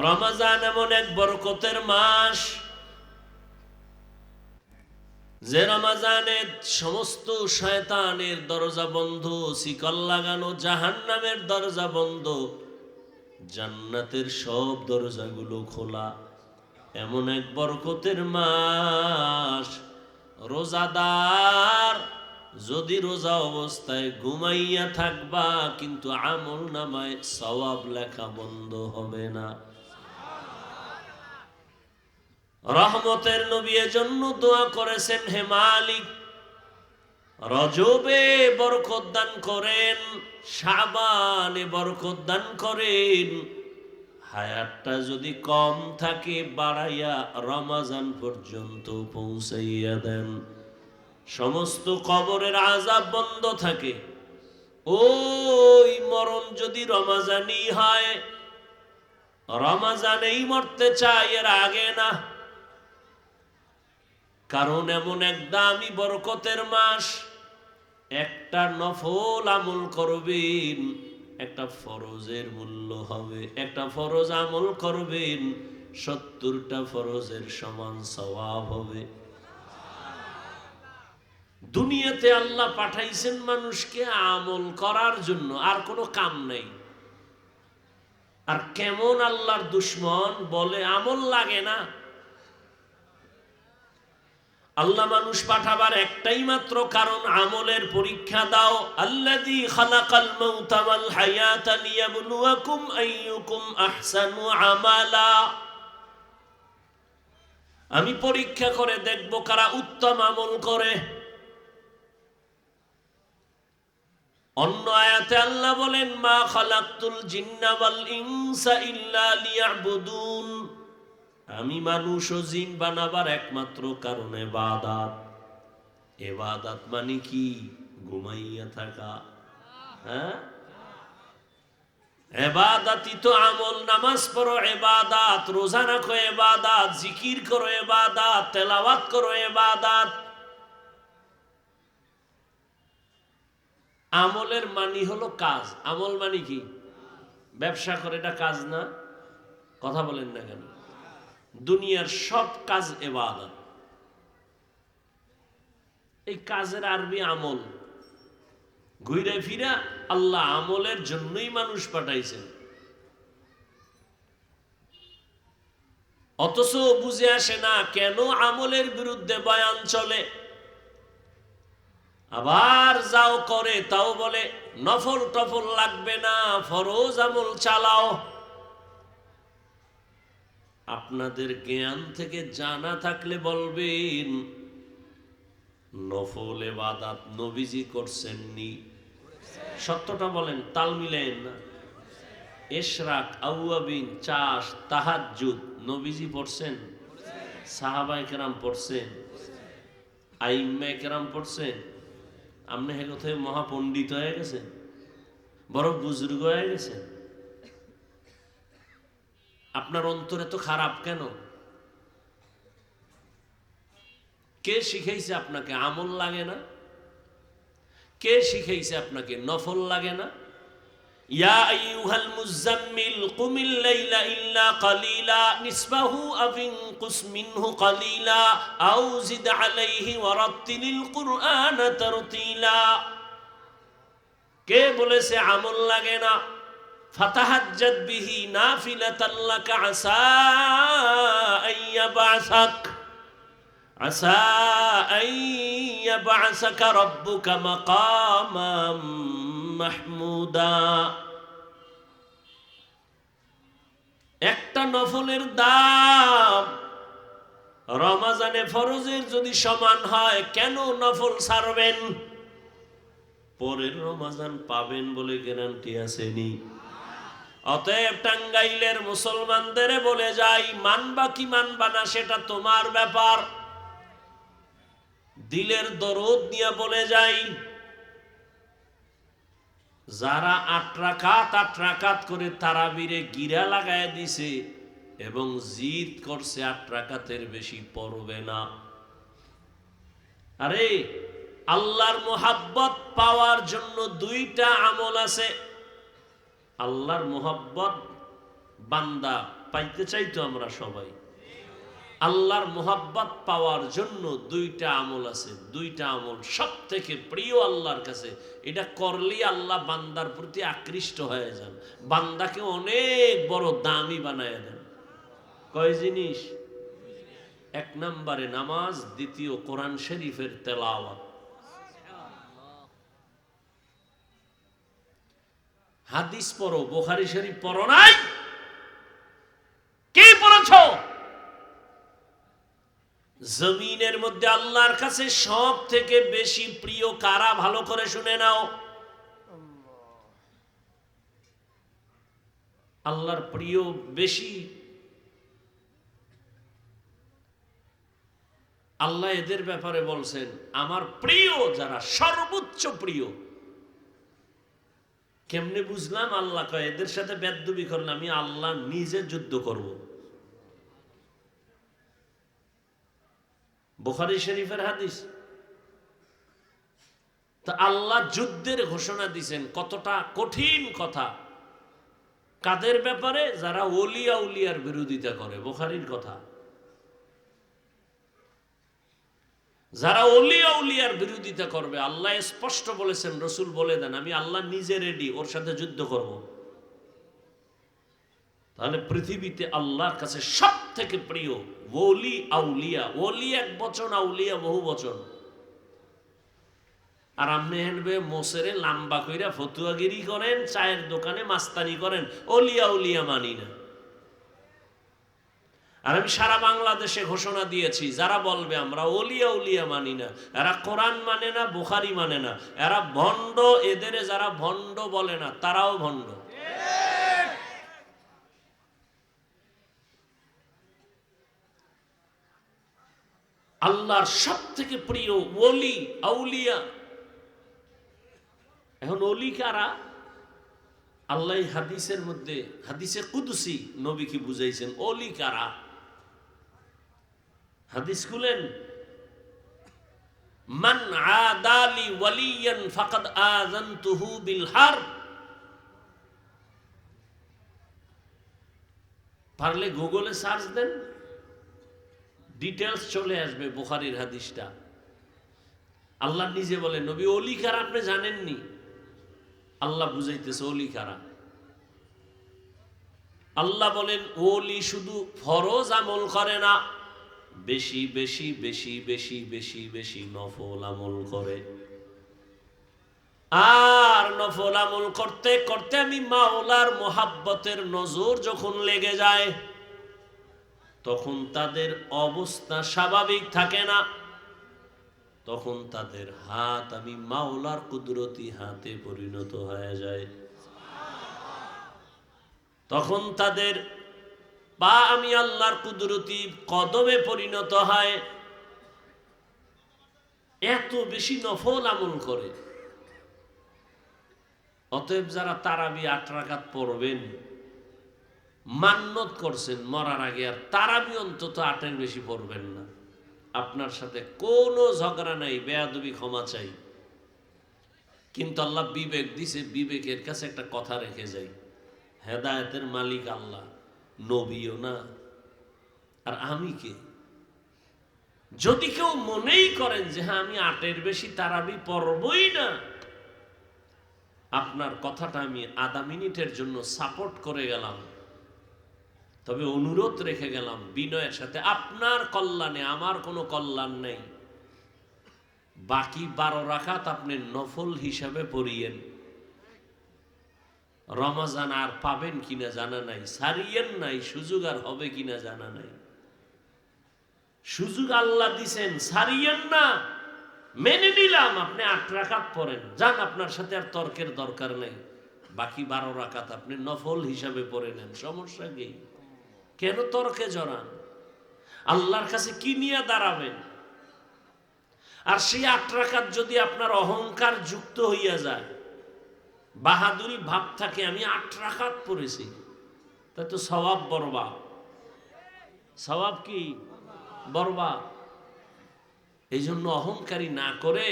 রমজান এমন এক বরকতের মাস যে রমজানে সমস্ত শয়তানের দরজা বন্ধ, শিকল লাগানো, জাহান্নামের দরজা বন্ধ, জান্নাতের সব দরজাগুলো খোলা। এমন এক বরকতের মাস, রোজাদার যদি রোজা অবস্থায় ঘুমাইয়া থাকবা কিন্তু আমল নামায় সওয়াব লেখা বন্ধ হবে না। রহমতের নবী এজন্য দোয়া করেছেন, হে মালিক রজবে বরকত দান করেন, শাবানে বরকত দান করেন, হায়াতটা যদি কম থাকে বাড়াইয়া রমজান পর্যন্ত পৌঁছাইয়া দেন। সমস্ত কবরের আযাব বন্ধ থাকে। ওই মরণ যদি রমজানই হয়, রমজানেই মরতে চাই, এর আগে না। কারণ এমন এক দামি বরকতের মাস, একটা নফল আমল করবেন, একটা ফরজের মূল্য হবে। একটা ফরজ আমল করবেন, 70টা ফরজের সমান সওয়াব হবে। দুনিয়াতে আল্লাহ পাঠাইছেন মানুষকে আমল করার জন্য, আর কোনো কাম নাই। আর কেমন আল্লাহর দুশ্মন বলে আমল লাগে না। আল্লাহ মানুষ পাঠাবার একটাই মাত্র কারণ, আমলের পরীক্ষা দাও। আল্লাযী খালাকাল মাউতা ওয়াল হায়াতা লিয়াবলুয়াকুম আইয়ুকুম আহসানু আমালা। আমি পরীক্ষা করে দেখব কারা উত্তম আমল করে। অন্য আয়াতে আল্লাহ বলেন, মা খালাকতুল জিন্না ওয়াল ইনসা ইল্লা লিয়াবুদুন। আমি মানুষ ও জিন বানাবার একমাত্র কারণ ইবাদত। ইবাদত মানে কি? ঘুমাইয়া থাকা। হ্যাঁ, ইবাদতই তো আমল। নামাজ পড়ো ইবাদত, রোজা রাখো ইবাদত, জিকির করো ইবাদত, তেলাওয়াত করো ইবাদত। আমলের মানে হলো কাজ। আমল মানে কি? ব্যবসা করে, এটা কাজ না? কথা বলেন না কেন? দুনিয়ার সব কাজ ইবাদত। এই কাজের আরবি আমল। ঘুরে ফিরা আল্লাহ আমলের জন্যই মানুষ পাঠাইছেন। অথচ বুঝে আসে না কেন আমলের বিরুদ্ধে বয়ান চলে। আবার যাও করে তাও বলে নফল টফল লাগবে না, ফরজ আমল চালাও। আপনাদের জ্ঞান থেকে জানা থাকলে বলবেন, নফল ইবাদত নবীজি করছেননি? সত্যটা বলেন, তাল মিলেন না। ইশরাক, আউয়াবিন, চাষ, তাহাজ্জুদ নবীজি পড়ছেন? সাহাবায়ে কেরাম পড়ছেন? আইম্মায়ে কেরাম পড়ছেন? আপনি হে কোথায় মহাপণ্ডিত হয়ে গেছেন, বড় বুজুর্গ হয়ে গেছেন। আপনার অন্তর এত খারাপ কেন? কে শিখাইছে আপনাকে আমল লাগে না? কে শিখাইছে আপনাকে নফল লাগে না? ইয়া আইয়ুহাল মুযাম্মিল কুমিল লাইলা ইল্লা কালিলা নিসফাহু আও ইনকুস মিনহু কালিলা আও জিদ আলাইহি ওয়ারাত্তিলিল কুরআনা তারতিলা। কে বলেছে আমল লাগে না? ফাতাহাজ্জাদ বিহি নাফিলাতাল লাকা আসা আইয়াবাসাক, আসা আইয়াবাসাকা রাব্বুকা মাকামাম মাহমুদা। একটা নফলের দাম রমজানে ফরজের যদি সমান হয়, কেন নফল ছাড়বেন? পরের রমজান পাবেন বলে গ্যারান্টি আসেনি। অতএব টাঙ্গাইলের মুসলমানদের বলে যাই, মানবা কি মানবা না সেটা তোমার ব্যাপার। দিলের দরদ নিয়ে বলে যাই, যারা 8 রাকাত করে তারাবিরে গিরা লাগায় দিছে এবং জিদ করছে 8 রাকাতের বেশি পড়বে না। আরে আল্লাহর মোহাব্বত পাওয়ার জন্য 2টা আমল আছে। আল্লাহর মোহাব্বত বান্দা পাইতে চাই তো আমরা সবাই। আল্লাহর মোহাব্বত পাওয়ার জন্য দুইটা আমল আছে, দুইটা আমল সব থেকে প্রিয় আল্লাহর কাছে। এটা করলেই আল্লাহ বান্দার প্রতি আকৃষ্ট হয়ে যান, বান্দাকে অনেক বড় দামি বানায় দেন। কয় জিনিস? এক নম্বরে নামাজ, দ্বিতীয় কোরআন শরীফের তেলাওয়াত। হাদিস পড়ো, বুখারী শরীফ পড়ো নাই? কি পড়েছো? জমিনের মধ্যে আল্লাহর কাছে সব থেকে বেশি প্রিয় কারা? ভালো করে শুনে নাও। আল্লাহর প্রিয় বেশি, আল্লাহ এদের ব্যাপারে বলছেন আমার প্রিয় যারা, সর্বোচ্চ প্রিয়। কেমনে বুঝলাম? আল্লাহ কয় এদের সাথে বেদবি করলে আমি আল্লাহ নিজে যুদ্ধ করব। বুখারী শরীফের হাদিস। তা আল্লাহ যুদ্ধের ঘোষণা দিয়েছেন, কতটা কঠিন কথা। কাদের ব্যাপারে? যারা ওলিয়া উলিয়ার বিরোধিতা করে। বুখারীর কথা। যারা ওলিয়া উলিয়ার বিরোধিতা করবে, আল্লাহ স্পষ্ট বলেছেন, রসুল বলে দেন আমি আল্লাহ নিজে রেডি ওর সাথে যুদ্ধ করব। তাহলে পৃথিবীতে আল্লাহর কাছে সব থেকে প্রিয় ওলি আউলিয়া। ওলি এক বচন, আউলিয়া বহু বচন। আর আপনি হেনবে মোসেরে লাম্বা কইরা ফতুয়াগিরি করেন, চায়ের দোকানে মাস্তানি করেন, ওলিয়া উলিয়া মানি না। আর আমি সারা বাংলাদেশে ঘোষণা দিয়েছি, যারা বলবে আমরা ওলিয়া উলিয়া মানি না, এরা কোরআন মানে না, বুখারী মানে না, এরা ভণ্ড। এদের যারা ভণ্ড বলে না তারাও ভণ্ড। আল্লাহর সব থেকে প্রিয় ওলি আউলিয়া। এখন ওলি কারা? আল্লাহ হাদিসের মধ্যে, হাদিসে কুদসি নবী কি বুঝাইছেন ওলি কারা? হাদিস খুলেন, মান আদালি ওয়ালিয়ান ফাকাদ আযানতুহু বিল হারব। পারলে গুগলে সার্চ দেন, ডিটেলস চলে আসবে বুখারীর হাদিসটা। আল্লাহ নিজে বলেন নবী ওলি কারা আপনি জানেননি? আল্লাহ বুঝাইতেছে ওলি কারা। আল্লাহ বলেন ওলি শুধু ফরজ আমল করে না, বেশি বেশি বেশি বেশি বেশি বেশি নফল আমল করে। আর নফল আমল করতে করতে আমি মাওলার মোহাব্বতের নজর যখন লেগে যায়, তখন তাদের অবস্থা স্বাভাবিক থাকে না। তখন তাদের হাত আমি মাওলার কুদরতি হাতে পরিণত হয়ে যায়। তখন তাদের পা আমি আল্লাহর কুদরতি কদমে পরিণত হয়। এত বেশি নফল আমল করে। অতএব যারা তারাবি 8 রাকাত পড়বেন, মান্নত করছেন মরার আগে আর তারাবি অন্তত 8-এর বেশি পড়বেন না। আপনার সাথে কোনো ঝগড়া নাই, বেয়াদবি ক্ষমা চাই, কিন্তু আল্লাহ বিবেক দিছে, বিবেকের কাছে একটা কথা রেখে যাই, হেদায়েতের মালিক আল্লাহ, নবীও না, আর আমি কে? যদি কেউ মনেই করেন যে হ্যাঁ আমি 8-এর বেশি তারাবি পড়বই না, আপনার কথাটা আমি আধা মিনিটের জন্য সাপোর্ট করে গেলাম, তবে অনুরোধ রেখে গেলাম বিনয়ের সাথে, আপনার কল্যাণে আমার কোনো কল্যাণ নেই। বাকি 12 রাকাত আপনি নফল হিসাবে পড়িয়েন। রমজান আর পাবেন কিনা জানা নাই, সারিয়েন নাই, সুযোগ আর হবে কিনা জানা নাই। সুযোগ আল্লাহ দিছেন, সারিয়েন না। মেনে নিলাম আপনি 8 রাকাত পড়েন, যান, আপনার সাথে আর তর্কের দরকার নেই। বাকি 12 রাকাত আপনি নফল হিসাবে পড়ে নেন, সমস্যা কি? কেন তর্কে জড়ান? আল্লাহর কাছে কি নিয়ে দাঁড়াবেন? আর সেই 8 রাকাত যদি আপনার অহংকার যুক্ত হইয়া যায়, বাহাদুরি ভাব থাকে আমি 8 রাকাত পড়েছি, তা তো সওয়াব বরবাদ। সওয়াব কি? বরবাদ। এই জন্য অহংকারী না করে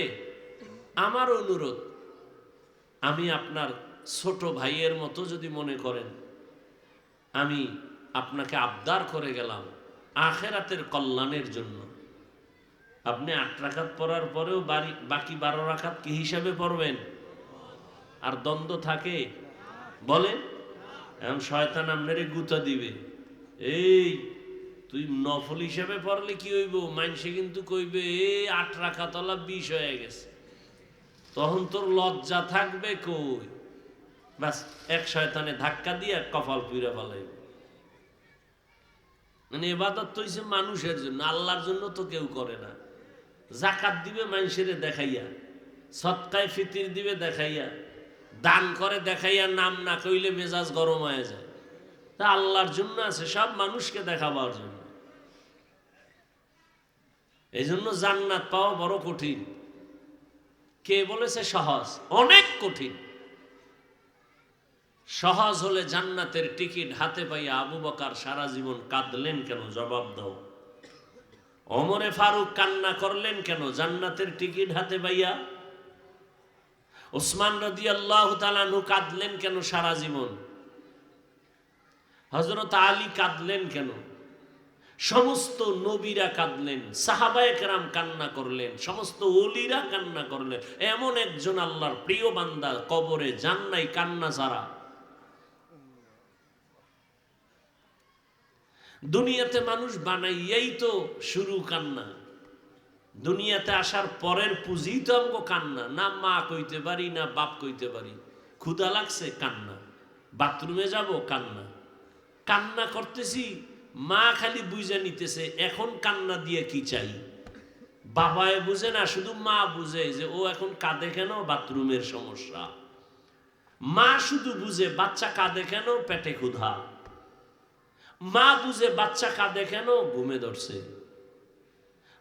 আমার অনুরোধ, আমি আপনার ছোট ভাইয়ের মতো যদি মনে করেন, আমি আপনাকে আবদার করে গেলাম আখেরাতের কল্যাণের জন্য। আপনি 8 রাকাত পড়ার পরেও বাকি 12 রাকাত কি হিসাবে পড়বেন? আর দ্বন্দ্ব থাকে? বলেন। এখন শয়তান আপনারে গুতা দিবে, এই তুই নফল হিসাবে পড়লে কি হইব, মানুষে কিন্তু কইবে এই 8 রাকাতওয়ালা 20 হয়ে গেছে। তখন তোর লজ্জা থাকবে কই? বাস এক শয়তানে ধাক্কা দিয়ে কপাল পুইরা ফেলাইবে। মানে ইবাদত তো হইছে মানুষের জন্য, আল্লাহর জন্য তো কেউ করে না। যাকাত দিবে মানুষের দেখাইয়া, সদকায়ে ফিতির দিবে দেখাইয়া, দান করে দেখাইয়া, নাম না কইলে মেজাজ গরম হয়ে যায়। তা আল্লাহর জন্য আছে, সব মানুষকে দেখাবার জন্য। এই জন্য জান্নাত পাওয়া বড় কঠিন। কে বলেছে সহজ? অনেক কঠিন। সহজ হলে জান্নাতের টিকিট হাতে পাইয়া আবু বকর সারা জীবন কাঁদলেন কেন? জবাব দাও। ওমরে ফারুক কান্না করলেন কেন? জান্নাতের টিকিট হাতে পাইয়া। ওসমান রাদিয়াল্লাহু তাআলা আনহু কাঁদলেন কেন সারা জীবন? হযরত আলী কাঁদলেন কেন? সমস্ত নবীরা কাঁদলেন, সাহাবায়ে কেরাম কান্না করলেন, সমস্ত ওলিরা কান্না করলেন। এমন একজন আল্লাহর প্রিয় বান্দা কবরে যান নাই কান্না ছাড়া। দুনিয়াতে মানুষ বানাইয়াই তো শুরু কান্না। দুনিয়াতে আসার পরের পুঁজি তো আমগো কান্না। না মা কইতে পারি, না বাপ কইতে পারি। ক্ষুধা লাগছে কান্না, বাথরুমে যাব কান্না। কান্না করতেছি, মা খালি বুঝে নিতেছে এখন কান্না দিয়ে কি চাই। বাবায় বুঝে না, শুধু মা বুঝে যে ও এখন কাঁদে কেন, বাথরুমের সমস্যা। মা শুধু বুঝে বাচ্চা কাঁদে কেন, পেটে ক্ষুধা। মা বুঝে বাচ্চা কাঁদে কেন, ঘুমে ধরছে।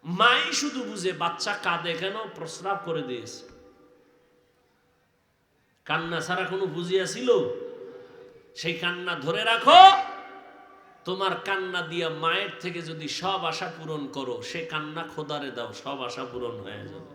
মাই শুধু বুঝে বাচ্চা কাঁদে কেন, প্রস্রাব করে দিয়েছে। কান্না ছাড়া কোনো বুঝিয়া ছিল? সেই কান্না ধরে রাখো। তোমার কান্না দিয়া মায়ের থেকে যদি সব আশা পূরণ করো, সে কান্না খোদারে দাও, সব আশা পূরণ হয়ে যাবে।